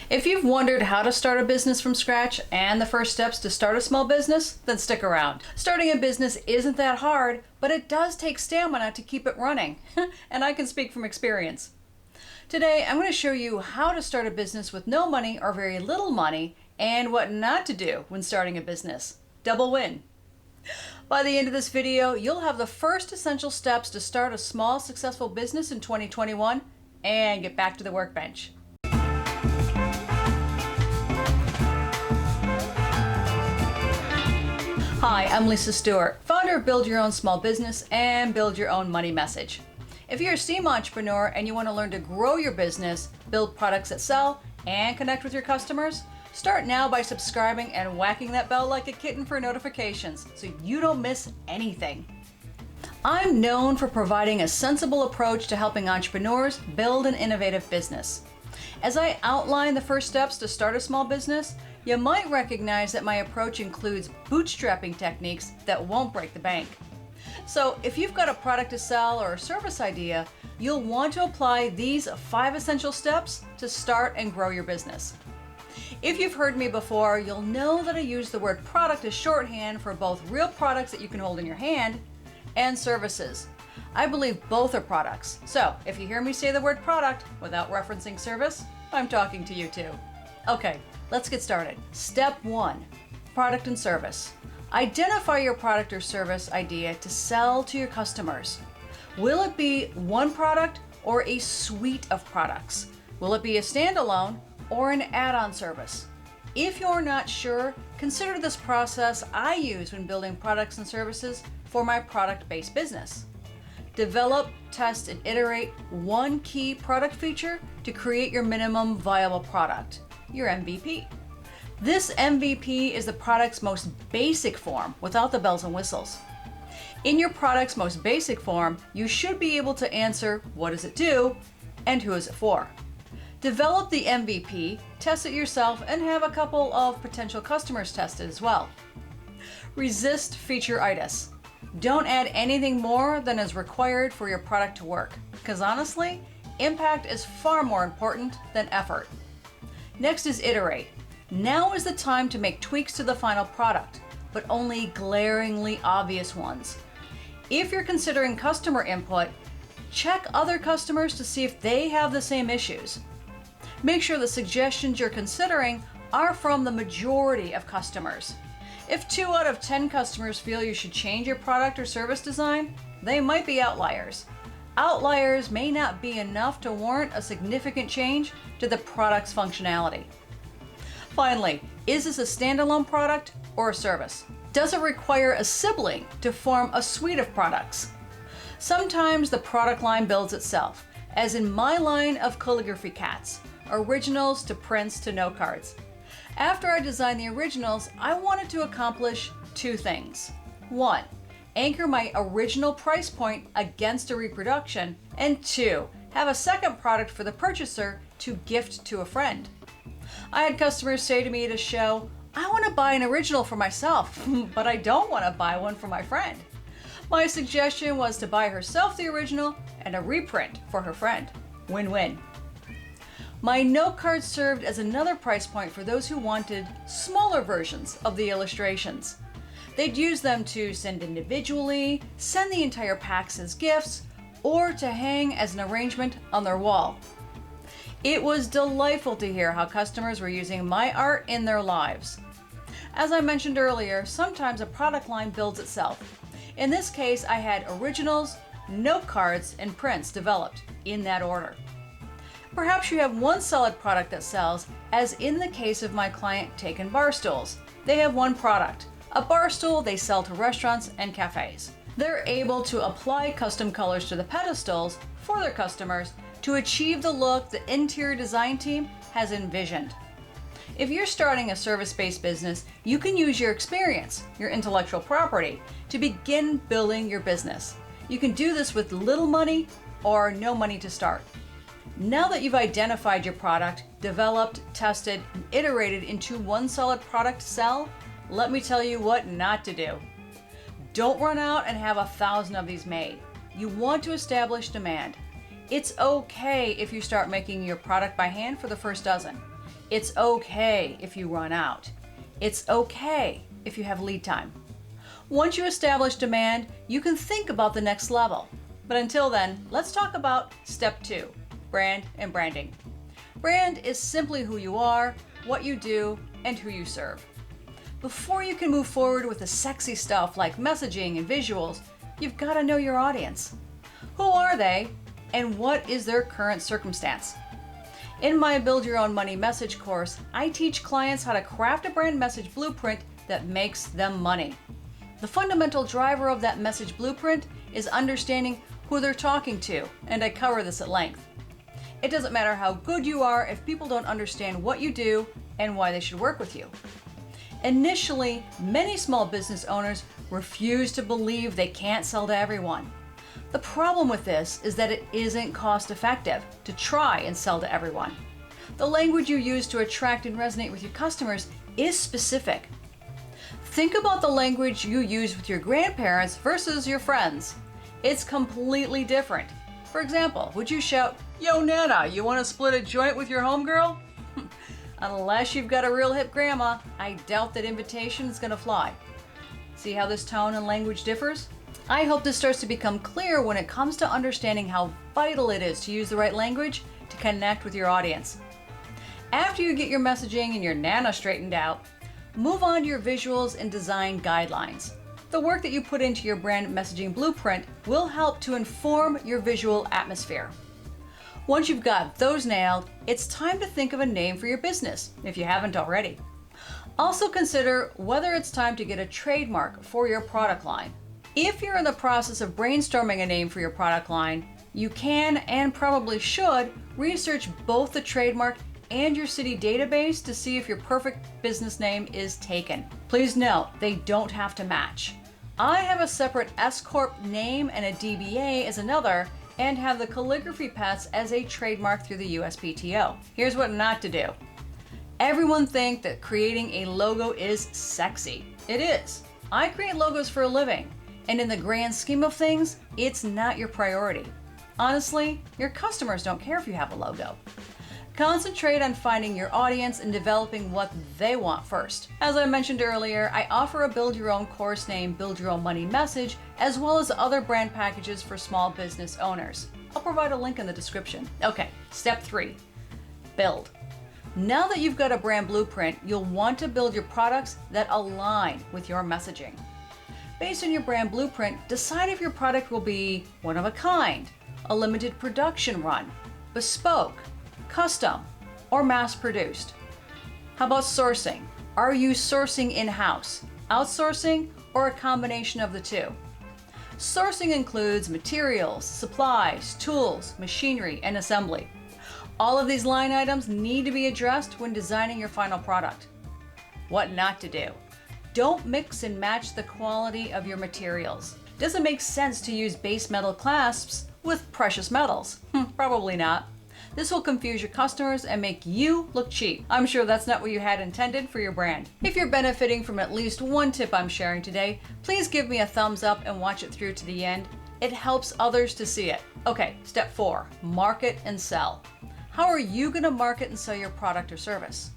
If you've wondered how to start a business from scratch and the first steps to start a small business, then stick around. Starting a business isn't that hard, but it does take stamina to keep it running, and I can speak from experience. Today, I'm going to show you how to start a business with no money or very little money, and what not to do when starting a business. Double win. By the end of this video, you'll have the first essential steps to start a small, successful business in 2021 and get back to the workbench. Hi, I'm Lisa Stewart, founder of Build Your Own Small Business and Build Your Own Money Message. If you're a STEAM entrepreneur and you want to learn to grow your business, build products that sell, and connect with your customers, start now by subscribing and whacking that bell like a kitten for notifications so you don't miss anything. I'm known for providing a sensible approach to helping entrepreneurs build an innovative business. As I outline the first steps to start a small business, you might recognize that my approach includes bootstrapping techniques that won't break the bank. So if you've got a product to sell or a service idea, you'll want to apply these 5 essential steps to start and grow your business. If you've heard me before, you'll know that I use the word product as shorthand for both real products that you can hold in your hand and services. I believe both are products. So if you hear me say the word product without referencing service, I'm talking to you too. Okay, let's get started. Step 1, product and service. Identify your product or service idea to sell to your customers. Will it be one product or a suite of products? Will it be a standalone or an add-on service? If you're not sure, consider this process I use when building products and services for my product-based business. Develop, test, and iterate one key product feature to create your minimum viable product, your MVP. This MVP is the product's most basic form without the bells and whistles. In your product's most basic form, you should be able to answer what does it do and who is it for. Develop the MVP, test it yourself, and have a couple of potential customers test it as well. Resist feature-itis. Don't add anything more than is required for your product to work, because honestly, impact is far more important than effort. Next is iterate. Now is the time to make tweaks to the final product, but only glaringly obvious ones. If you're considering customer input, check other customers to see if they have the same issues. Make sure the suggestions you're considering are from the majority of customers. If 2 out of 10 customers feel you should change your product or service design, they might be outliers. Outliers may not be enough to warrant a significant change to the product's functionality. Finally, is this a standalone product or a service? Does it require a sibling to form a suite of products? Sometimes the product line builds itself, as in my line of calligraphy cats, originals to prints to note cards. After I designed the originals, I wanted to accomplish 2 things. 1, anchor my original price point against a reproduction, and 2, have a second product for the purchaser to gift to a friend. I had customers say to me at a show, I want to buy an original for myself, but I don't want to buy one for my friend. My suggestion was to buy herself the original and a reprint for her friend. Win-win. My note card served as another price point for those who wanted smaller versions of the illustrations. They'd use them to send individually, send the entire packs as gifts, or to hang as an arrangement on their wall. It was delightful to hear how customers were using my art in their lives. As I mentioned earlier, sometimes a product line builds itself. In this case, I had originals, note cards, and prints developed in that order. Perhaps you have one solid product that sells, as in the case of my client Taken Bar Stools. They have one product, a bar stool they sell to restaurants and cafes. They're able to apply custom colors to the pedestals for their customers to achieve the look the interior design team has envisioned. If you're starting a service-based business, you can use your experience, your intellectual property, to begin building your business. You can do this with little money or no money to start. Now that you've identified your product, developed, tested, and iterated into one solid product to sell, let me tell you what not to do. Don't run out and have 1,000 of these made. You want to establish demand. It's okay if you start making your product by hand for the first dozen. It's okay if you run out. It's okay if you have lead time. Once you establish demand, you can think about the next level. But until then, let's talk about step 2, brand and branding. Brand is simply who you are, what you do, and who you serve. Before you can move forward with the sexy stuff like messaging and visuals, you've got to know your audience. Who are they, and what is their current circumstance? In my Build Your Own Money Message course, I teach clients how to craft a brand message blueprint that makes them money. The fundamental driver of that message blueprint is understanding who they're talking to, and I cover this at length. It doesn't matter how good you are if people don't understand what you do and why they should work with you. Initially, many small business owners refuse to believe they can't sell to everyone. The problem with this is that it isn't cost effective to try and sell to everyone. The language you use to attract and resonate with your customers is specific. Think about the language you use with your grandparents versus your friends. It's completely different. For example, would you shout, "Yo Nana, you want to split a joint with your homegirl?" Unless you've got a real hip grandma, I doubt that invitation is going to fly. See how this tone and language differs? I hope this starts to become clear when it comes to understanding how vital it is to use the right language to connect with your audience. After you get your messaging and your Nana straightened out, move on to your visuals and design guidelines. The work that you put into your brand messaging blueprint will help to inform your visual atmosphere. Once you've got those nailed, it's time to think of a name for your business, if you haven't already. Also consider whether it's time to get a trademark for your product line. If you're in the process of brainstorming a name for your product line, you can and probably should research both the trademark and your city database to see if your perfect business name is taken. Please note, they don't have to match. I have a separate S Corp name and a DBA as another, and have the calligraphy pets as a trademark through the USPTO. Here's what not to do. Everyone thinks that creating a logo is sexy. It is. I create logos for a living, and in the grand scheme of things, it's not your priority. Honestly, your customers don't care if you have a logo. Concentrate on finding your audience and developing what they want first. As I mentioned earlier, I offer a Build Your Own course named Build Your Own Money Message, as well as other brand packages for small business owners. I'll provide a link in the description. Okay, step 3, build. Now that you've got a brand blueprint, you'll want to build your products that align with your messaging. Based on your brand blueprint, decide if your product will be one of a kind, a limited production run, bespoke, custom, or mass-produced. How about sourcing? Are you sourcing in-house, outsourcing, or a combination of the two? Sourcing includes materials, supplies, tools, machinery, and assembly. All of these line items need to be addressed when designing your final product. What not to do? Don't mix and match the quality of your materials. Does it make sense to use base metal clasps with precious metals? Probably not. This will confuse your customers and make you look cheap. I'm sure that's not what you had intended for your brand. If you're benefiting from at least one tip I'm sharing today, please give me a thumbs up and watch it through to the end. It helps others to see it. Okay, step 4, market and sell. How are you going to market and sell your product or service?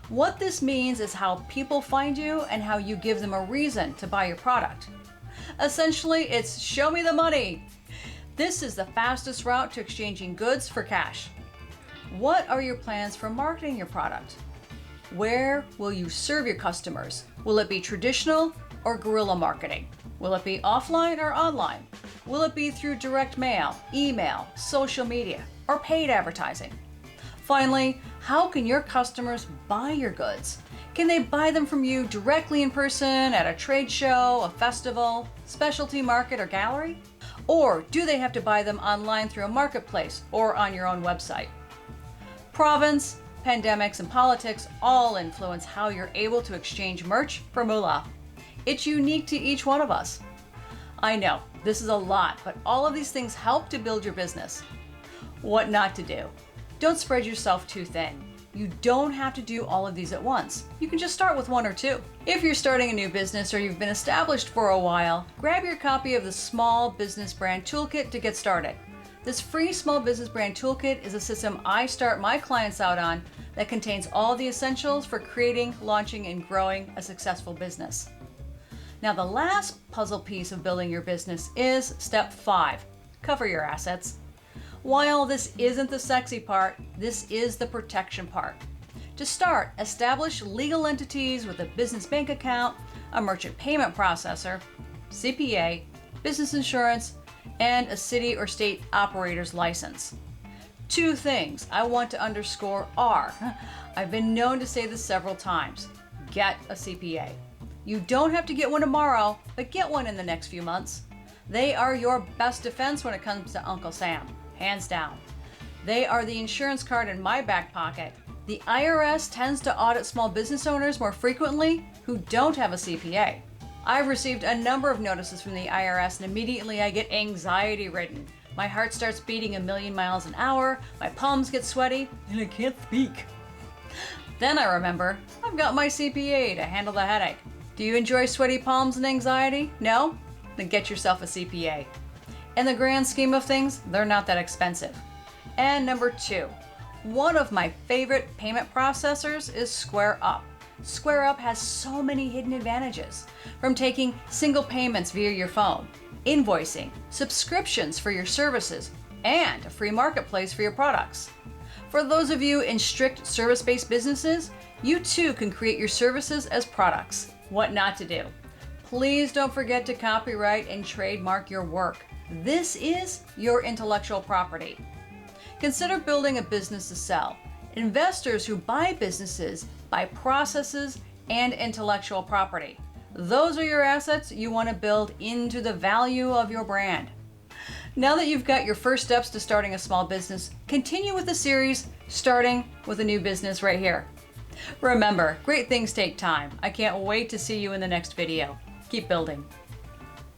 What this means is how people find you and how you give them a reason to buy your product. Essentially, it's show me the money. This is the fastest route to exchanging goods for cash. What are your plans for marketing your product? Where will you serve your customers? Will it be traditional or guerrilla marketing? Will it be offline or online? Will it be through direct mail, email, social media, or paid advertising? Finally, how can your customers buy your goods? Can they buy them from you directly in person at a trade show, a festival, specialty market, or gallery? Or do they have to buy them online through a marketplace or on your own website? Province, pandemics, and politics all influence how you're able to exchange merch for moolah. It's unique to each one of us. I know, this is a lot, but all of these things help to build your business. What not to do? Don't spread yourself too thin. You don't have to do all of these at once. You can just start with 1 or 2. If you're starting a new business or you've been established for a while, grab your copy of the Small Business Brand Toolkit to get started. This free small business brand toolkit is a system I start my clients out on that contains all the essentials for creating, launching, and growing a successful business. Now, the last puzzle piece of building your business is step 5, cover your assets. While this isn't the sexy part, this is the protection part. To start, establish legal entities with a business bank account, a merchant payment processor, CPA, business insurance, and a city or state operator's license. 2 things I want to underscore are, I've been known to say this several times, get a CPA. You don't have to get one tomorrow, but get one in the next few months. They are your best defense when it comes to Uncle Sam, hands down. They are the insurance card in my back pocket. The IRS tends to audit small business owners more frequently who don't have a CPA. I've received a number of notices from the IRS and immediately I get anxiety-ridden. My heart starts beating 1,000,000 miles an hour, my palms get sweaty, and I can't speak. Then I remember, I've got my CPA to handle the headache. Do you enjoy sweaty palms and anxiety? No? Then get yourself a CPA. In the grand scheme of things, they're not that expensive. And number 2, one of my favorite payment processors is SquareUp. SquareUp has so many hidden advantages, from taking single payments via your phone, invoicing, subscriptions for your services, and a free marketplace for your products. For those of you in strict service-based businesses, you too can create your services as products. What not to do. Please don't forget to copyright and trademark your work. This is your intellectual property. Consider building a business to sell. Investors who buy businesses buy processes and intellectual property. Those are your assets you want to build into the value of your brand. Now that you've got your first steps to starting a small business, continue with the series, starting with a new business right here. Remember, great things take time. I can't wait to see you in the next video. Keep building.